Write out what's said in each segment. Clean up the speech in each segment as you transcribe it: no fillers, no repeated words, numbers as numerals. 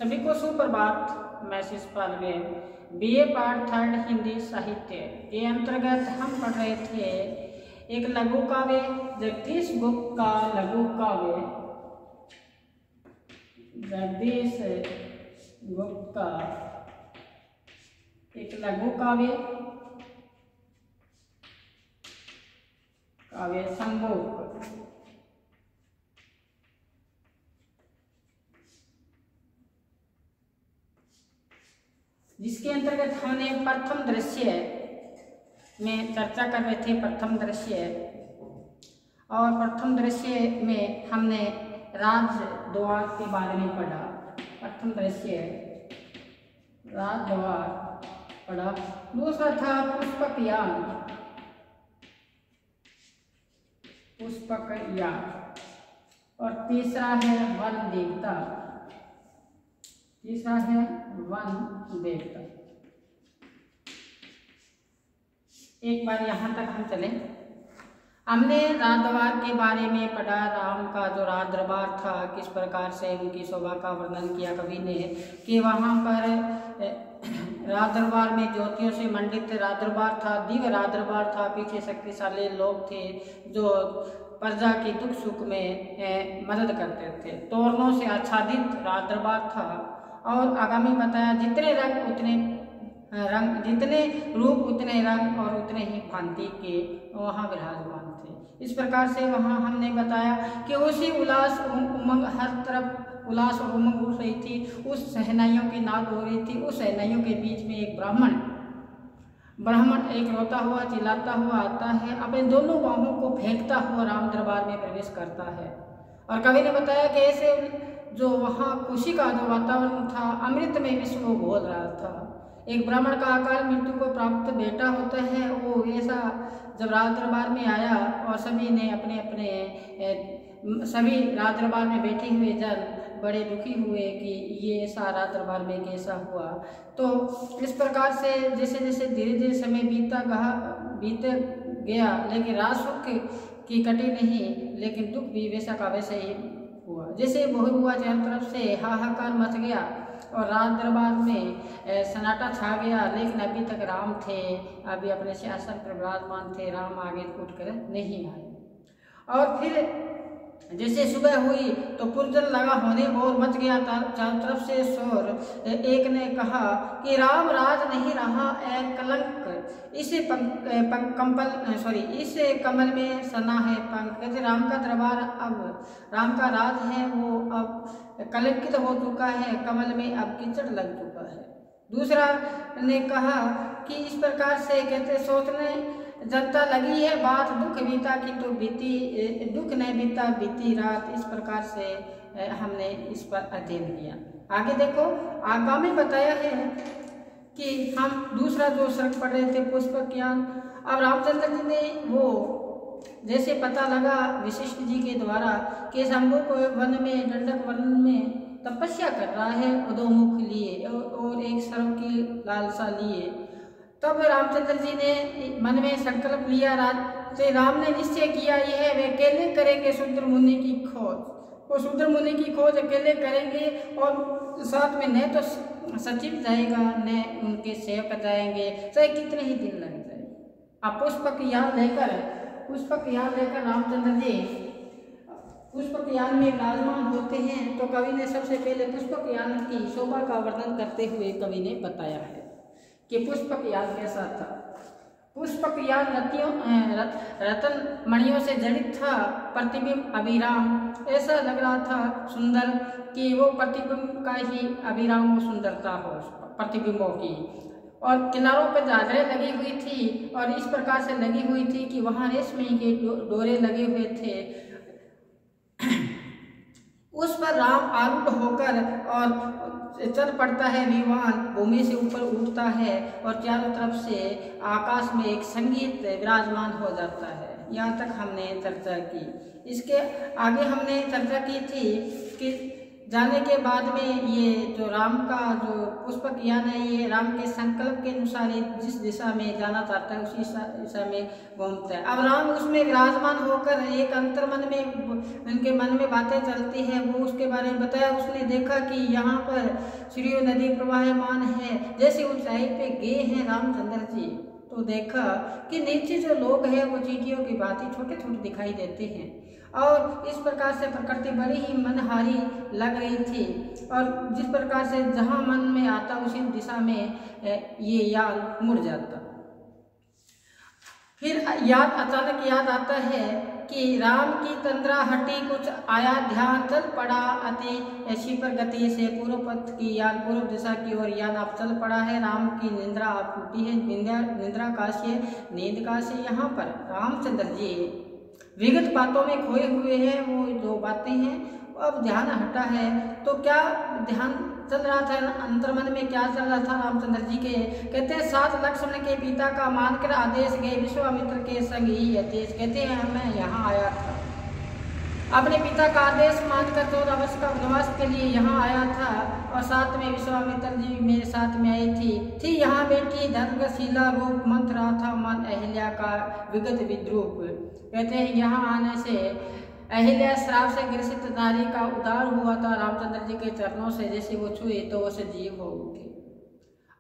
सभी को सुप्रभात। मैं शिषपाल BA पार्ट 3 हिंदी साहित्य के अंतर्गत हम पढ़ रहे थे एक लघु काव्य जगदीश गुप्त का लघु काव्य जगदीश गुप्त का एक लघु काव्य काव्य संभोग, जिसके अंतर्गत हमने प्रथम दृश्य में चर्चा कर रहे थे। प्रथम दृश्य और प्रथम दृश्य में हमने राजद्वार के बारे में पढ़ा। प्रथम दृश्य राजद्वार पढ़ा। दूसरा था पुष्पकयान, पुष्पकयान, और तीसरा है वन देवता। तीसरा है वन देवता। एक बार यहाँ तक हम चले। हमने राजद्वार के बारे में पढ़ा। राम का जो राज दरबार था, किस प्रकार से उनकी शोभा का वर्णन किया कवि ने कि वहाँ पर राज दरबार में ज्योतियों से मंडित राज दरबार था, दिव्य राज दरबार था। पीछे शक्तिशाली लोग थे जो प्रजा के दुख सुख में मदद करते थे। तोरणों से आच्छादित राज दरबार था। और आगामी बताया जितने रंग उतने रंग, जितने रूप उतने रंग और उतने ही भांति के वहाँ विराजमान थे। इस प्रकार से वहाँ हमने बताया कि उसी उल्लास उमंग, हर तरफ उल्लास और उमंग उठ रही थी। उस सहनाइयों की नाद हो रही थी। उस सहनाइयों के बीच में एक ब्राह्मण एक रोता हुआ चिल्लाता हुआ आता है, अपने दोनों बाहों को फेंकता हुआ राम दरबार में प्रवेश करता है। और कवि ने बताया कि ऐसे जो वहाँ खुशी का जो वातावरण था, अमृत में विश्व को घोल रहा था। एक ब्राह्मण का अकाल मृत्यु को प्राप्त बेटा होता है, वो ऐसा जब राज दरबार में आया और सभी ने अपने अपने सभी राज दरबार में बैठे हुए जन बड़े दुखी हुए कि ये ऐसा राज दरबार में कैसा हुआ। तो इस प्रकार से जैसे जैसे धीरे धीरे समय बीत गया, लेकिन राज सुख की कटी नहीं, लेकिन दुख भी वैसा का वैसा ही हुआ। जैसे बहु हुआ, चारों तरफ से हाहाकार मच गया और राज दरबार में सन्नाटा छा गया। लेकिन अभी तक राम थे, अभी अपने सिंहासन पर विराजमान थे। राम आगे उठ कर नहीं आए। और फिर जैसे सुबह हुई तो पुरजन लगा होने और मच गया चारों तरफ से शोर। एक ने कहा कि राम राज नहीं रहा ए कलंक, इस कमल में सना है पंख। कहते राम का दरबार, अब राम का राज है वो अब कलंकित हो चुका है, कमल में अब कीचड़ लग चुका है। दूसरा ने कहा कि इस प्रकार से कहते सोचने जनता लगी है बात, दुख बीता की तो बीती, दुख नहीं बीता बीती रात। इस प्रकार से हमने इस पर अध्ययन किया। आगे देखो, आगामी बताया है कि हम दूसरा जो सर्ग पढ़ रहे थे पुष्पकयान। अब रामचंद्र जी ने वो जैसे पता लगा वशिष्ठ जी के द्वारा कि शंभु को वन में दंडक वन में तपस्या कर रहा है, अधोमुख लिए और एक सर्व की लालसा लिए। तब रामचंद्र जी ने मन में संकल्प लिया। राम ने निश्चय किया यह वे अकेले करेंगे शूद्र मुनि की खोज। वो शूद्र मुनि की खोज अकेले करेंगे और साथ में न तो सचिव जाएगा न उनके सेवक जाएंगे, चाहे कितने ही दिन लग जाए। अब पुष्पकयान लेकर रामचंद्र जी पुष्पकयान में विराजमान होते हैं। तो कवि ने सबसे पहले पुष्पकयान की शोभा का वर्णन करते हुए कवि ने बताया है कि पुष्पकयान कैसा था। पुष्पकयान रतन मणियों से जड़ित था। प्रतिबिंब अभिराम, ऐसा लग रहा था सुंदर कि वो प्रतिबिंब का ही अभिराम सुंदरता हो प्रतिबिंबों की। और किनारों पर झालरें लगी हुई थी और इस प्रकार से लगी हुई थी कि वहाँ रेशमी के डोरे लगे हुए थे। उस पर राम आरूढ़ होकर और चल पड़ता है विमान, भूमि से ऊपर उठता है और चारों तरफ से आकाश में एक संगीत विराजमान हो जाता है। यहाँ तक हमने चर्चा की। इसके आगे हमने चर्चा की थी कि जाने के बाद में ये जो राम का जो पुष्पक यान है, ये राम के संकल्प के अनुसार जिस दिशा में जाना चाहता है उसी दिशा में घूमता है। अब राम उसमें विराजमान होकर एक अंतर्मन में उनके मन में बातें चलती है, वो उसके बारे में बताया। उसने देखा कि यहाँ पर सरयू नदी प्रवाहमान है। जैसे ऊंचाई पे गए हैं रामचंद्र जी तो देखा कि नीचे जो लोग हैं वो चींटियों की भांति छोटे छोटे दिखाई देते हैं और इस प्रकार से प्रकृति बड़ी ही मनहारी लग रही थी। और जिस प्रकार से जहाँ मन में आता उसी दिशा में ये यान मुड़ जाता। फिर अचानक याद आता है कि राम की तंद्रा हटी, कुछ आया ध्यान, चल पड़ा अति शीपर गति से पूर्व पथ की यान, पूर्व दिशा की ओर यान अब चल पड़ा है। राम की निंद्रा अब टूटी है, निंद्रा का से नींद का से। यहाँ पर रामचंद्र जी विगत बातों में खोए हुए हैं। वो जो बातें हैं अब ध्यान हटा है तो क्या ध्यान चल रहा था अंतर्मन में, क्या चल रहा था रामचंद्र जी के? कहते हैं 7 लक्ष्मण के पिता का मानकर आदेश गए, विश्वामित्र के संग ही आदेश। कहते हैं मैं यहाँ आया था, अपने पिता का आदेश मानकर 14 वर्ष का वनवास के लिए यहाँ आया था और साथ में विश्वामित्र जी मेरे साथ में आई थी यहाँ बेटी धर्मशिला रूप मंत्र रहा था मन अहिल्या का विगत विद्रूप। कहते हैं यहाँ आने से अहिल्या श्राप से ग्रसित नारी का उद्धार हुआ था रामचंद्र जी के चरणों से। जैसे वो छुए तो वो सजीव हो उठी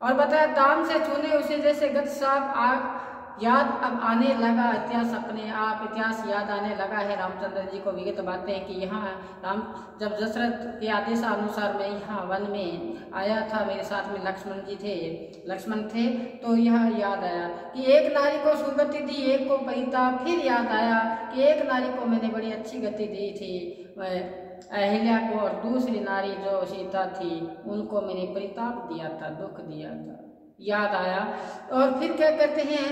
और बताया दाम से छूने उसे जैसे गत साप आग याद अब आने लगा। इतिहास अपने आप इतिहास याद आने लगा है रामचंद्र जी को। विगत बातें कि यहाँ राम जब दशरथ के आदेशानुसार मैं यहाँ वन में आया था, मेरे साथ में लक्ष्मण थे तो यह याद आया कि एक नारी को सुगति दी, एक को परिताप। फिर याद आया कि एक नारी को मैंने बड़ी अच्छी गति दी थी अहिल्या को, और दूसरी नारी जो सीता थी उनको मैंने परिताप दिया था, दुख दिया था। याद आया और फिर क्या कहते हैं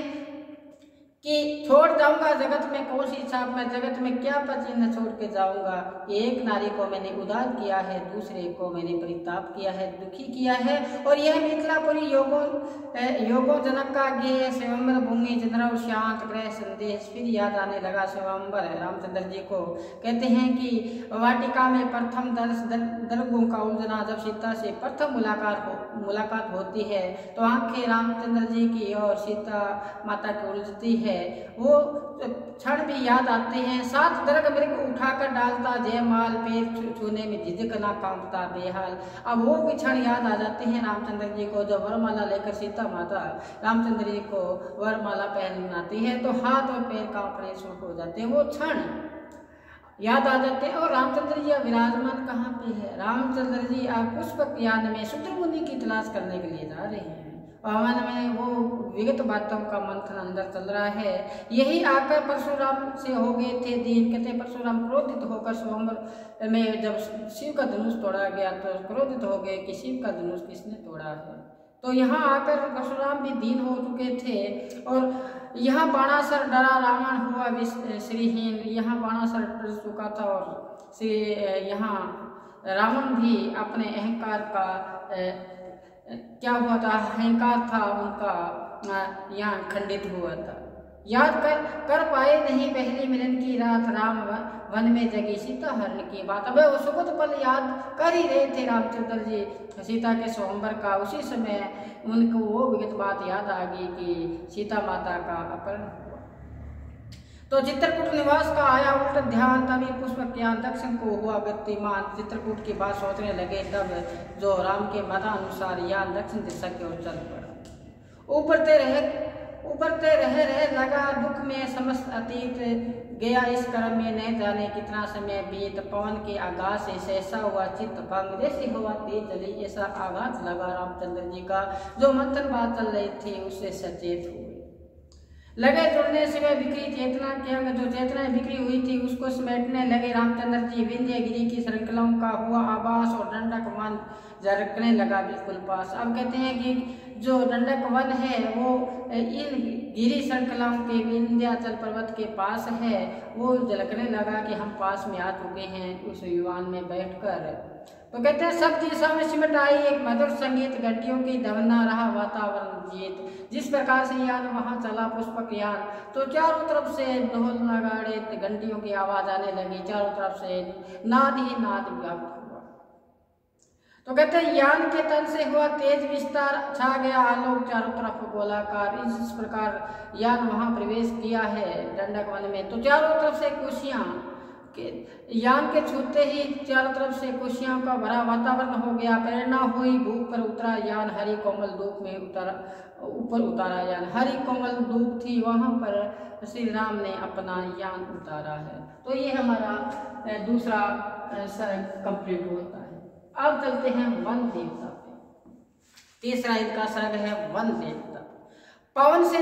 कि छोड़ जाऊंगा जगत में कौन सी छाप, मैं जगत में क्या चिन्ह छोड़ के जाऊंगा। एक नारी को मैंने उदार किया है, दूसरे को मैंने परिताप किया है, दुखी किया है। और यह मिथिलापुरी योगो जनक का गेय स्वयंवर भूमि चंद्र शांत ग्रह संदेश। फिर याद आने लगा स्वयंवर रामचंद्र जी को। कहते हैं कि वाटिका में प्रथम दर्गों का उलझना, जब सीता से प्रथम मुलाकात होती है तो आंखें रामचंद्र जी की और सीता माता की उलझती है। वो क्षण भी याद आते हैं। 7 दर्ग मृग उठाकर डालता जयमाल, पैर छूने में झिझक ना कांपता बेहाल। अब वो भी क्षण याद आ जाते हैं रामचंद्र जी को, जब वरमाला लेकर सीता माता रामचंद्र जी को वरमाला पहनाती है तो हाथ और पैर कांपने शुरू हो जाते हैं। वो क्षण याद आ जाते हैं। और रामचंद्र जी विराजमान कहाँ पे है? रामचंद्र जी आप पुष्पक यान में शत्रुमुनि की तलाश करने के लिए जा रहे हैं और मन में वो विगत बातों का मंथन अंदर चल रहा है। यही आकर परशुराम से हो गए थे दीन। कहते परशुराम क्रोधित होकर स्वयंवर में जब शिव का धनुष तोड़ा गया तो क्रोधित हो गए कि शिव का धनुष किसने तोड़ा है। तो यहाँ आकर परशुराम भी दीन हो चुके थे और यहाँ बाणासुर डरा, रावण हुआ श्रीहीन। यहाँ बाणासुर डर चुका था और यहाँ रावण भी अपने अहंकार का क्या हुआ था, अहंकार था उनका यहाँ खंडित हुआ था। याद कर पाए नहीं पहली मिलन की रात, राम वन में जगी सीता हरण की बात। अब वो सुखद पल याद कर ही रहे थे रामचंद्र जी सीता के स्वयंवर का। उसी समय उनको वो विगत बात याद आ गई कि सीता माता का अपहरण हुआ। तो चित्रकूट निवास का आया उल्टा ध्यान, तभी पुष्पक ज्ञान दक्षिण को हुआ गतिमान। चित्रकूट की बात सोचने लगे तब जो राम के मतानुसार यान दक्षिण दिशा की ओर चल पड़ा। ऊपरते रहे लगा दुख में समस्त अतीत गया इस क्रम में, न जाने कितना समय बीत। पवन के आगाज से सहसा हुआ चित्त भंग, जैसे हुआ तेज चली ऐसा आघात लगा रामचंद्र जी का। जो मंथन बात चल रही थी उससे सचेत हुए लगे जुड़ने से वे बिखरी चेतना के अंग, जो चेतनाएं बिखरी हुई थी उसको समेटने लगे रामचंद्र जी। विंध्यगिरी की श्रृंखलाओं का हुआ आभास और दंडक वन झरकने लगा बिल्कुल पास। अब कहते हैं कि जो दंडक वन है वो इन गिरी श्रृंखलाओं के विंध्याचल पर्वत के पास है। वो झलकने लगा कि हम पास में आ चुके हैं उस युवान में बैठकर। तो कहते हैं सब दिशा में सिमट आई एक मधुर संगीत, घंटियों की धवना रहा वातावरण जीत। जिस प्रकार से यान वहां चला पुष्पक यान तो चारों तरफ से ढोल नगाड़े घंटियों की आवाज आने लगी। चारों तरफ से नाद ही नाद व्याप्त हुआ। तो कहते हैं यान के तन से हुआ तेज विस्तार, छा गया आलोक चारों तरफ गोलाकार। इस प्रकार यान वहां प्रवेश किया है दंडक वन में। तो चारों तरफ से कुशियां यान के छूते ही चारों तरफ से कुशियों का भरा वातावरण हो गया। प्रेरणा हुई भूप पर उतरा यान, हरी कोमल धूप में ऊपर उतारा यान। हरी कोमल धूप थी वहां पर श्री राम ने अपना यान उतारा है। तो ये हमारा दूसरा सर्ग कंप्लीट होता है। अब चलते हैं वन देवता पे। तीसरा इनका सर्ग है वन देवता। पवन से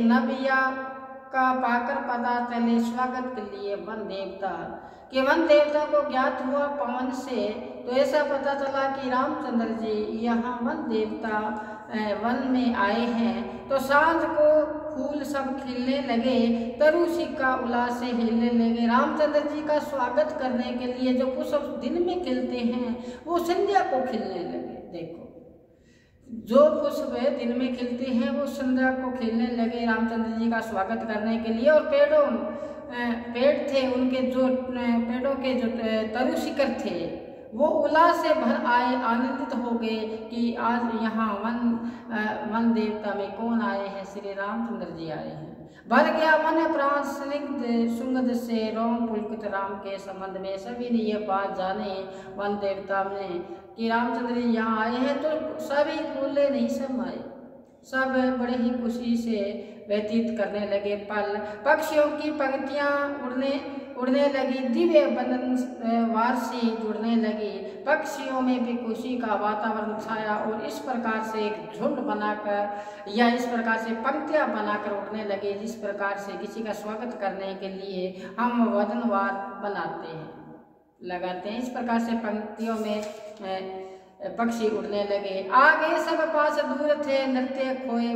नबिया का पाकर पता चले स्वागत के लिए वन देवता के। वन देवता को ज्ञात हुआ पवन से, तो ऐसा पता चला कि रामचंद्र जी यहाँ वन देवता वन में आए हैं। तो सांझ को फूल सब खिलने लगे, तरुशिका उल्लास से हिलने लगे। रामचंद्र जी का स्वागत करने के लिए जो पुष्प दिन में खिलते हैं वो संध्या को खिलने लगे। देखो, जो पुष्प दिन में खिलते हैं वो संध्या को खिलने लगे रामचंद्र जी का स्वागत करने के लिए। और पेड़ थे उनके, जो पेड़ों के जो तरु शिखर थे वो उल्लास से भर आए, आनंदित हो गए कि आज यहाँ वन देवता में कौन आए हैं, श्री रामचंद्र जी आए हैं। भर गया मन प्राण स्निग्ध सुगंध से, रोम पुलकित राम के संबंध में। सभी ने ये बात जाने वन देवता में कि रामचंद्र जी यहाँ आए हैं। तो सभी भूले नहीं समाये, सब बड़े ही खुशी से व्यतीत करने लगे पल। पक्षियों की पंक्तियाँ उड़ने लगी, दिव्य बंधन वारसी जुड़ने लगी। पक्षियों में भी खुशी का वातावरण छाया और इस प्रकार से एक झुंड बनाकर या इस प्रकार से पंक्तियां बनाकर उड़ने लगे, जिस प्रकार से किसी का स्वागत करने के लिए हम वदनवार बनाते हैं, लगाते हैं। इस प्रकार से पंक्तियों में पक्षी उड़ने लगे। आगे सब पास दूर थे, नृत्य खोए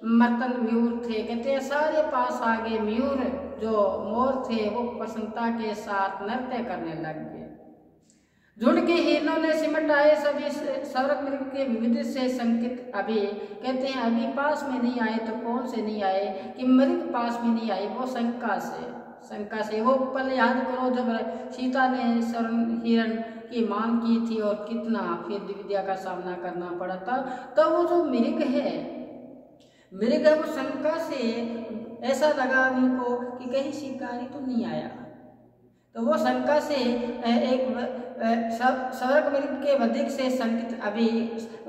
मर्तन मयूर थे। कहते हैं सारे पास आगे मयूर जो मोर थे वो प्रसन्नता के साथ नृत्य करने लग गए। झुंड के हिरणों ने सिमट आए सभी सौरभ मृग के विविध से संकित। अभी कहते हैं अभी पास में नहीं आए, तो कौन से नहीं आए कि मृग पास में नहीं आए, वो शंका से। वो पल याद करो जब सीता ने स्वर्ण हिरण की मांग की थी और कितना फिर विद्या का सामना करना पड़ा था। तो वो जो मृग है वो शंका से ऐसा लगा उनको कि कहीं शिकारी तो नहीं आया, तो वो शंका से एक स्वर्ग मृग के वधिक से शंकित। अभी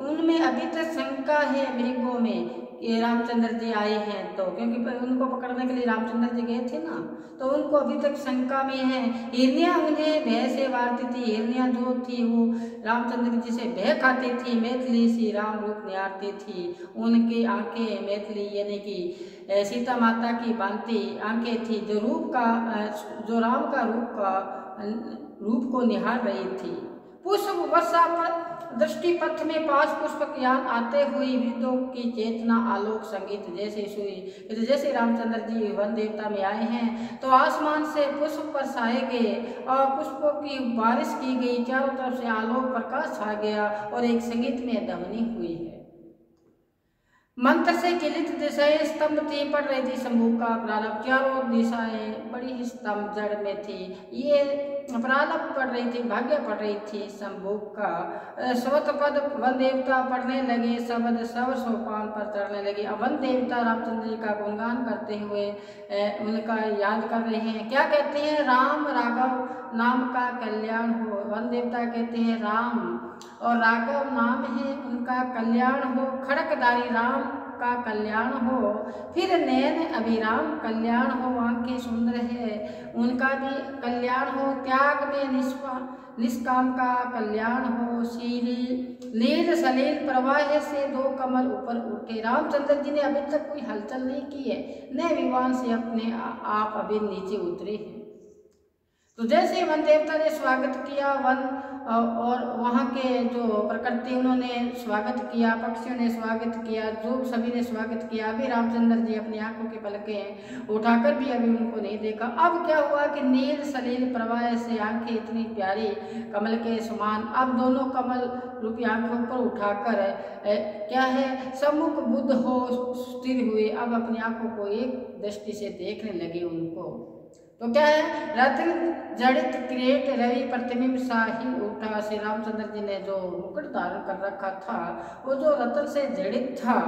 उनमें अभी तक शंका है मृगों में कि रामचंद्र जी आए हैं, तो क्योंकि उनको पकड़ने के लिए रामचंद्र जी गए थे ना, तो उनको अभी तक शंका में है। हिरनियाँ उन्हें भय से वारती थी। हिरनियाँ जो थी वो रामचंद्र जी से भय खाती थी। मैथिली सी राम रूप निहारती थी। उनकी आंखें मैथिली यानी कि सीता माता की भांति आंखें थी, जो राम का रूप को निहार रही थी। पुष्प वर्षा पर दृष्टि पथ में पास पुष्पक यान आते हुई विद्यों की चेतना आलोक संगीत जैसे सुई। जैसे रामचंद्र जी वन देवता में आए हैं तो आसमान से पुष्प बरसाए गए और पुष्पों की बारिश की गई। चारों तरफ से आलोक प्रकाश छा गया और एक संगीत में ध्वनि हुई है। मंत्र से किलित दिशाएं स्तंभ थी, पड़ रही थी शंभू का प्रारंभ। चारों दिशाएं बड़ी ही स्तंभ जड़ में थी। ये प्रारंभ पड़ रही थी, भाग्य पड़ रही थी शंभू का। स्वत पद वन देवता पढ़ने लगे, शब्द सव सोपान पर चढ़ने लगे। वन देवता रामचंद्र जी का गुणगान करते हुए उनका याद कर रहे हैं। क्या कहते हैं? राम राघव नाम का कल्याण हो। वन देवता कहते हैं राम और राघव नाम है उनका कल्याण हो। खड़कधारी राम का कल्याण हो, फिर नयन अभिराम कल्याण हो। आंखें सुंदर है उनका भी कल्याण हो। त्याग में निष्काम का कल्याण हो। नील सलील प्रवाह से दो कमल ऊपर उठे। रामचंद्र जी ने अभी तक कोई हलचल नहीं की है, नए विमान से अपने आप अभी नीचे उतरे हैं। तो जैसे वन देवता ने स्वागत किया, वन और वहाँ के जो प्रकृति उन्होंने स्वागत किया, पक्षियों ने स्वागत किया, जो सभी ने स्वागत किया। अभी रामचंद्र जी अपनी आंखों के पलकें उठाकर भी अभी उनको नहीं देखा। अब क्या हुआ कि नील सलील प्रवाह से आंखें इतनी प्यारी कमल के समान, अब दोनों कमल रूपी आंखों पर उठाकर क्या है सम्मुख बुद्ध हो स्थिर हुए। अब अपनी आंखों को एक दृष्टि से देखने लगे उनको। तो क्या है, रत्न जड़ित किरीट रवि प्रतिबिंब सा ही उठा। श्री रामचंद्र जी ने जो मुकुट धारण कर रखा था वो जो रत्न से जड़ित था,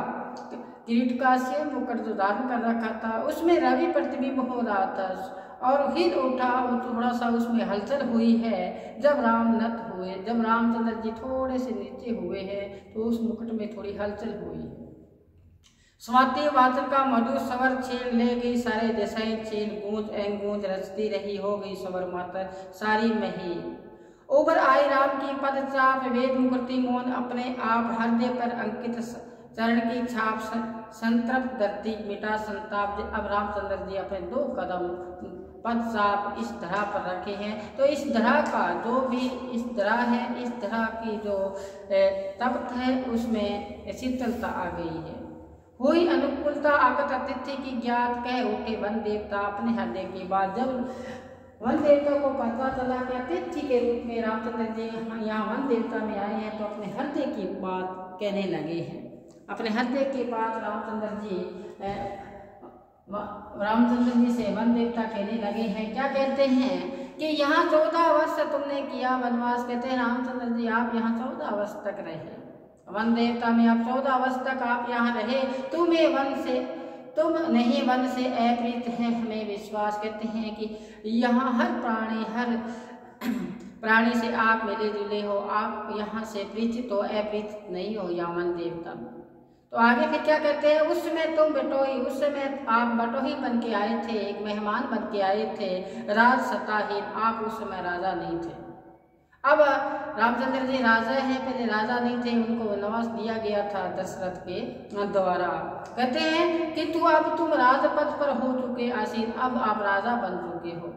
किरीट का से मुकुट जो धारण कर रखा था उसमें रवि प्रतिबिंब हो रहा था और हिल उठा। वो थोड़ा सा उसमें हलचल हुई है जब राम नत हुए, जब रामचंद्र जी थोड़े से नीचे हुए हैं तो उस मुकुट में थोड़ी हलचल हुई है। स्वाति वाचन का मधु सवर छीन ले गई सारे दिशाएं छीन, गूंज एंग गूंज रचती रही हो गई सवर माता सारी मही। उबर आई राम की पद चाप वेद मुकुति मोन अपने आप हृदय पर अंकित चरण की छाप संतृप्त धरती मिटा संताप। अब रामचंद्र जी अपने 2 कदम पद चाप इस धरा पर रखे हैं। तो इस धरा का जो भी इस धरा है, इस धरा की जो तप्त है उसमें शीतलता आ गई है। हुई अनुकूलता आगत अतिथि की ज्ञात कह उठे वन देवता अपने हृदय की बात। जब वन देवता को पता चला कि अतिथि के रूप में रामचंद्र जी यहाँ वन देवता में आए हैं तो अपने हृदय की बात कहने लगे हैं। अपने हृदय की बात रामचंद्र जी से वन देवता कहने लगे हैं। क्या कहते हैं कि यहाँ 14 वर्ष तुमने किया वनवास। कहते हैं रामचंद्र जी आप यहाँ 14 वर्ष तक रहे, वन देवता में आप 14 वर्ष तक आप यहाँ रहे, तुम नहीं वन से अप्रीत है हमें विश्वास। कहते हैं कि यहाँ हर प्राणी से आप मिले जुले हो, आप यहाँ से परिचित हो, अप्रीत नहीं हो यहाँ वन देवता में। तो आगे फिर क्या कहते हैं, उस समय तुम बटोही, उस समय आप बटोही बन के आए थे, एक मेहमान बन के आए थे, राज सत्ताहीन, आप उस समय राजा नहीं थे। अब रामचंद्र जी राजा हैं, पहले राजा नहीं थे, उनको वनवास दिया गया था दशरथ के द्वारा। कहते हैं कि अब तुम राजपद पर हो चुके आसीन, अब आप राजा बन चुके हो।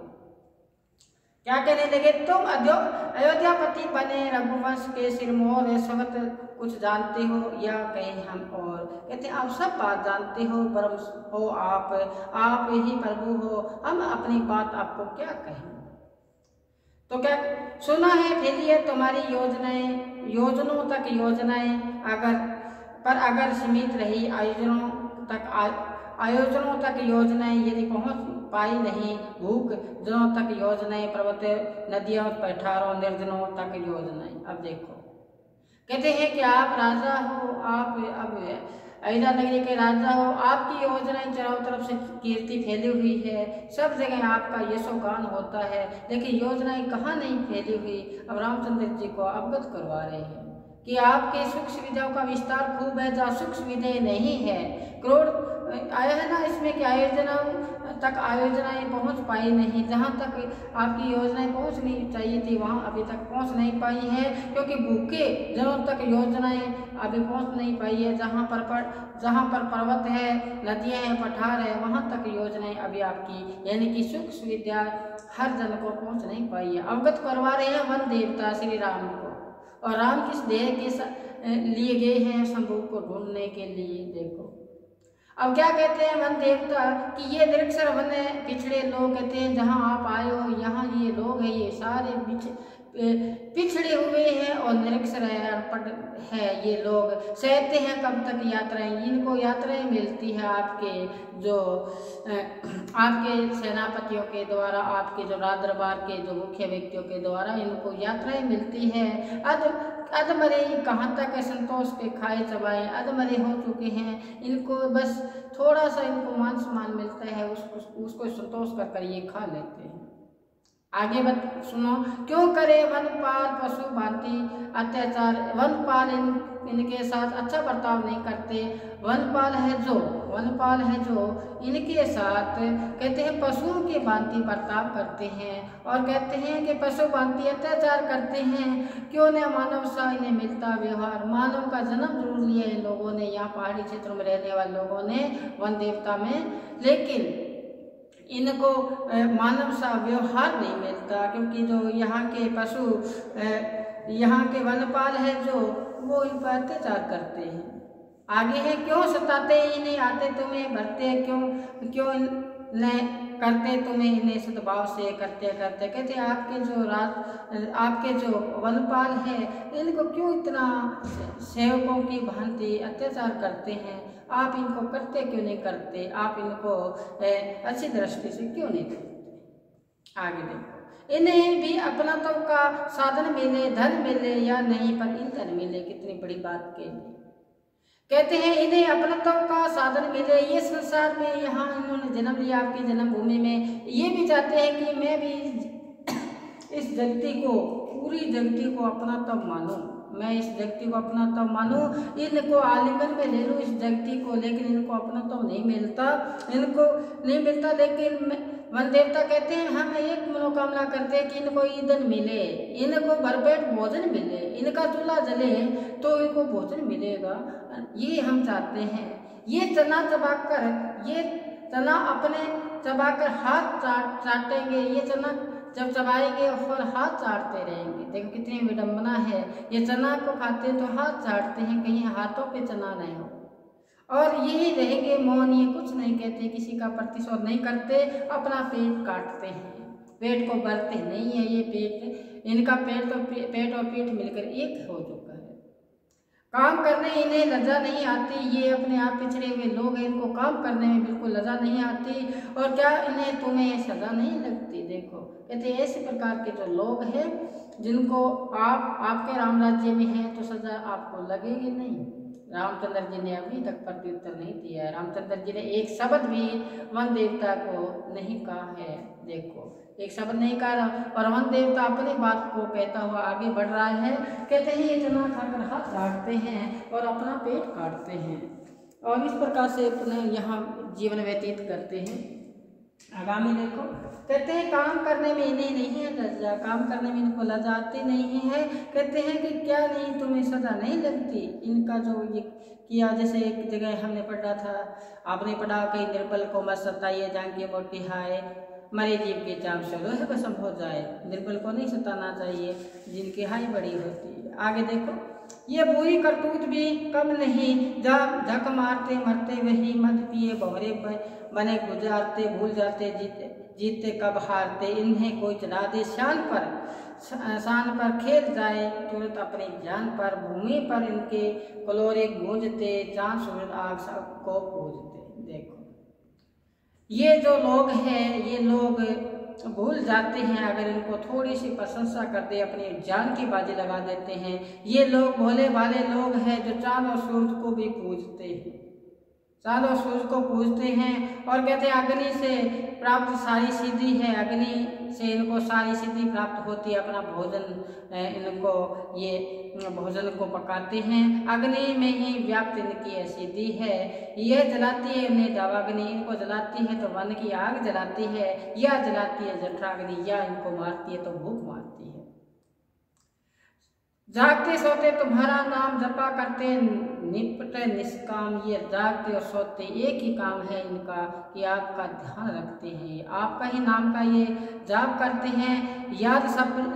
क्या कहने लगे, तुम अयोध्यापति बने रघुवंश के सिरमौर, इस वक्त कुछ जानते हो या कहें हम और। कहते आप सब बात जानते हो, परम हो आप ही प्रभु हो, हम अपनी बात आपको क्या कहें। तो क्या सुना है फैलिए तुम्हारी योजनाएं, योजनों तक योजनाएं अगर सीमित रही आयोजनों तक योजनाएं यदि पहुंच पाई नहीं, भूख जनों तक योजनाएं, पर्वत नदियों पठारों निर्जनों तक योजनाएं। अब देखो कहते हैं कि आप राजा हो, आप अब अयोध्या नगरी के राजा हो, आपकी योजनाएं चारों तरफ से कीर्ति फैली हुई है, सब जगह आपका यशोगान होता है, लेकिन योजनाएं कहाँ नहीं फैली हुई। अब रामचंद्र जी को अवगत करवा रहे हैं कि आपके सुख सुविधाओं का विस्तार खूब है, जहाँ सुख सुविधाएं नहीं है। क्रोध आया है ना इसमें कि आयोजनाएं पहुंच पाई नहीं, जहां तक आपकी योजनाएं पहुंचनी चाहिए थी वहां अभी तक पहुंच नहीं पाई है, क्योंकि भूखे जनों तक योजनाएं अभी पहुंच नहीं पाई है। जहां पर पर्वत है, नदियां हैं, पठार है, वहां तक योजनाएं अभी आपकी यानी कि सुख सुविधा हर जन को पहुंच नहीं पाई है। अवगत करवा रहे हैं वन देवता श्री राम को, और राम किस देह के लिए गए हैं, शंभू को ढूंढने के लिए। देखो अब क्या कहते हैं वन देवता कि ये निरक्षर वन पिछड़े लोग, कहते हैं जहाँ आप आए हो यहाँ ये लोग हैं, ये सारे पिछड़े हुए हैं और निरक्षर है, अनपढ़ है ये लोग, सहते हैं कब तक यात्राएं। इनको यात्राएं मिलती है आपके सेनापतियों के द्वारा, आपके जो राज दरबार के जो मुख्य व्यक्तियों के द्वारा इनको यात्राएं मिलती है। अधमरे कहाँ तक संतोष के खाए चबाए, अधमरे हो चुके हैं, इनको बस थोड़ा सा इनको मान सम्मान मिलता है, उसको संतोष कर ये खा लेते हैं। आगे सुनो, क्यों करे वनपाल पशु भांति अत्याचार, वनपाल इनके साथ अच्छा बर्ताव नहीं करते। वनपाल है जो इनके साथ कहते हैं पशुओं के भांति बर्ताव करते हैं, और कहते हैं कि पशु भांति अत्याचार करते हैं। क्यों न मानव सा इन्हें मिलता व्यवहार, मानव का जन्म जरूर लिया इन लोगों ने, यहाँ पहाड़ी क्षेत्रों में रहने वाले लोगों ने वन देवता में, लेकिन इनको मानव सा व्यवहार नहीं मिलता, क्योंकि जो यहाँ के पशु यहाँ के वनपाल है जो वो इन पर अत्याचार करते हैं। आगे है, क्यों सताते इन्हें आते तुम्हें भरते, क्यों इन्हें करते तुम्हें इन्हें सद्भाव से करते करते। कहते आपके जो वनपाल है इनको क्यों इतना सेवकों की भांति अत्याचार करते हैं, आप इनको करते क्यों नहीं करते, आप इनको अच्छी दृष्टि से क्यों नहीं करते। आगे देखो, इन्हें भी अपनत्व का साधन मिले, धन मिले या नहीं, पर ईंधन मिले। कितनी बड़ी बात कह दी। कहते हैं इन्हें अपनत्व का साधन मिले, ये संसार में यहाँ इन्होंने जन्म लिया आपकी जन्मभूमि में, ये भी चाहते हैं कि मैं भी इस जगती को, पूरी जगती को अपनत्व मानूं, मैं इस जगती को अपनत्व मानूं, इनको आलिंगन में ले लूं इस जगती को, लेकिन इनको अपनत्व नहीं मिलता, इनको नहीं मिलता। लेकिन वन देवता कहते हैं हम एक मनोकामना करते हैं कि इनको ईंधन मिले, इनको भरपेट भोजन मिले, इनका चूल्हा जले तो इनको भोजन मिलेगा, ये हम चाहते हैं। ये चना चबाकर, ये चना अपने चबाकर हाथ चाटेंगे, ये चना जब चबाएंगे और हाथ चाटते रहेंगे। देखो कितनी विडंबना है, ये चना को खाते हैं तो हाथ चाटते हैं, कहीं हाथों पे चना नहीं हो, और यही रहेंगे मौन, ये कुछ नहीं कहते, किसी का प्रतिशोध नहीं करते, अपना पेट काटते हैं, पेट को भरते नहीं है। ये पेट, इनका पेट और पीठ मिलकर एक हो चुका है। काम करने इन्हें लज्जा नहीं आती, ये अपने आप पिछड़े हुए लोग हैं, इनको काम करने में बिल्कुल लज्जा नहीं आती। और क्या इन्हें तुम्हें सजा नहीं लगती? देखो कहते ऐसे प्रकार के जो लोग हैं जिनको आपके राम राज्य में है तो सजा आपको लगेगी नहीं। रामचंद्र जी ने अभी तक प्रत्युत्तर नहीं दिया है, रामचंद्र जी ने एक शब्द भी वन देवता को नहीं कहा है। देखो एक शब्द नहीं कहा, और वन देवता अपनी बात को कहता हुआ आगे बढ़ रहा है। कहते हैं ये चना खाकर हाथ काटते हैं और अपना पेट काटते हैं, और इस प्रकार से अपने यहाँ जीवन व्यतीत करते हैं। आगामी देखो, कहते हैं काम करने में इन्हें नहीं है लज्जा, काम करने में इनको लज्जा आती नहीं है। कहते हैं कि क्या नहीं तुम्हें सजा नहीं लगती? इनका जो ये किया, जैसे एक जगह हमने पढ़ा था, आपने पढ़ा कहीं निर्बल को मत सताइए, जांघिए मोटी हाय, मरे जीव के चाम से लोहे भस्म हो जाए। निर्बल को नहीं सताना चाहिए, जिनकी हाई बड़ी होती है। आगे देखो, ये बुरी करतूत भी कम नहीं, जब झक मारते मरते वही, मद पिए भंवरे बने गुजारते, भूल जाते जीते कब हारते, इन्हें कोई चढ़ा दे शान पर खेल जाए तुरंत अपनी जान पर, भूमि पर इनके कलोरे गूंजते, चांद सूरज आग सबको पूजते। देखो ये जो लोग हैं, ये लोग भूल जाते हैं, अगर इनको थोड़ी सी प्रशंसा कर दे अपनी जान की बाजी लगा देते हैं। ये लोग भोले भाले लोग हैं जो चांद और सूरज को भी पूजते हैं, चांद और सूरज को पूजते हैं, और कहते हैं अग्नि से प्राप्त सारी सिद्धि है, अग्नि से इनको सारी सिद्धि प्राप्त होती है। अपना भोजन इनको ये भोजन को पकाते हैं, अग्नि में ही व्याप्त इनकी सिद्धि है। यह जलाती है इन्हें दावाग्नि, इनको जलाती है तो वन की आग जलाती है, या जलाती है जठराग्नि, या इनको मारती है तो भूख मारती है। जागते सोते तुम्हारा नाम जपा करते, निपटे निष्काम, ये जागते और सोते एक ही काम है इनका कि आपका ध्यान रखते हैं, आपका ही नाम का ये जाप करते हैं। याद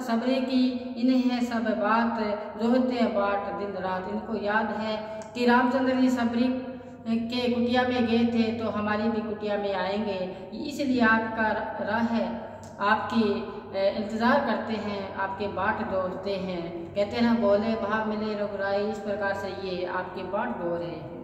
सबरे की इन्हें है सब बात, जोहते बाट दिन रात, इनको याद है कि रामचंद्र जी सबरी के कुटिया में गए थे तो हमारी भी कुटिया में आएंगे, इसलिए आपका राह है, आपकी इंतज़ार करते हैं, आपके बाट दौड़ते हैं। कहते हैं ना बोले भाव मिले रघुराई, इस प्रकार से ये आपके बाट दौड़ रहे हैं।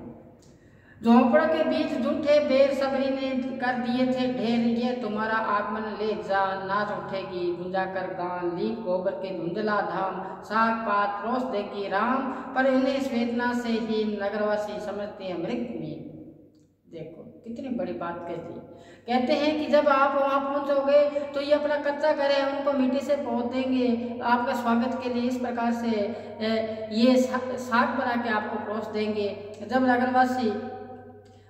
झोंपड़ के बीच झूठे बेर सबरी ने कर दिए थे ढेर, ये तुम्हारा आगमन ले जा नाच उठेगी गुंजा कर गान, ली गोबर के धुंधला धाम, साग पात रोस देगी राम, पर इन्हें स्वेदना से ही नगरवासी समझते हैं मृत में। देखो कितनी बड़ी बात कहती, कहते हैं कि जब आप वहाँ पहुँचोगे तो ये अपना कच्चा घर है उनको मिट्टी से पोत देंगे, आपका स्वागत के लिए इस प्रकार से ये साग बना के आपको परोस देंगे। जब नगरवासी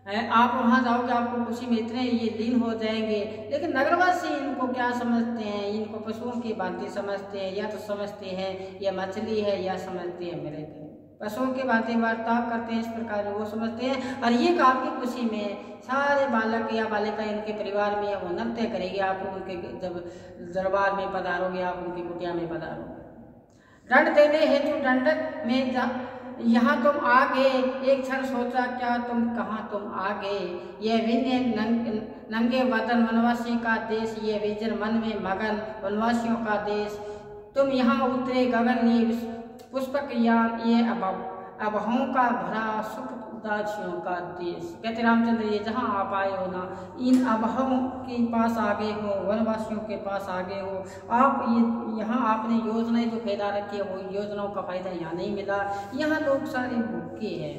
आप वहाँ जाओगे आपको खुशी में इतने ये लीन हो जाएंगे, लेकिन नगरवासी इनको क्या समझते हैं, इनको पशुओं की भांति समझते हैं, या तो समझते हैं ये मछली है, या समझते हैं मेरे घर, पशुओं के भांति वार्ताव करते हैं, इस प्रकार वो समझते हैं। और ये आपकी खुशी में सारे बालक या बालिका इनके परिवार में वो नृत्य करेंगे, आप उनके जब दरबार में पधारोगे, आप उनकी कुटिया में पधारोगे। दंड देने हेतु दंडक में यहाँ तुम आ गए, एक क्षण सोचा क्या तुम कहाँ तुम आ गए, ये विनय नंगे वतन वनवासी का देश, ये विजर मन में मगन वनवासियों का देश, तुम यहाँ उतरे गगन नीव पुष्पक यान, ये अबहों का भरा सुख उदासियों का देश। कहते रामचंद्र ये जहाँ आप आए हो ना, इन अबहों के पास आ गए हो, वनवासियों के पास आ गए हो आप। ये यहाँ आपने योजनाएं जो फैला रखी है वो योजनाओं का फायदा यहाँ नहीं मिला। यहाँ लोग सारे भूखे हैं,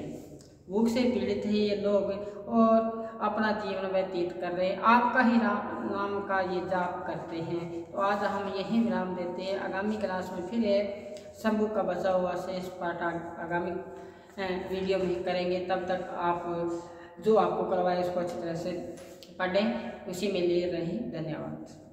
भूख से पीड़ित है ये लोग और अपना जीवन व्यतीत कर रहे हैं। आपका ही नाम का ये जाप करते हैं। तो आज हम यही विराम देते हैं। आगामी क्लास में फिर शंभू का बचा हुआ शेष पाठ आगामी वीडियो में करेंगे। तब तक आप जो आपको करवाए उसको अच्छी तरह से पढ़ें, उसी में लिए रहें। धन्यवाद।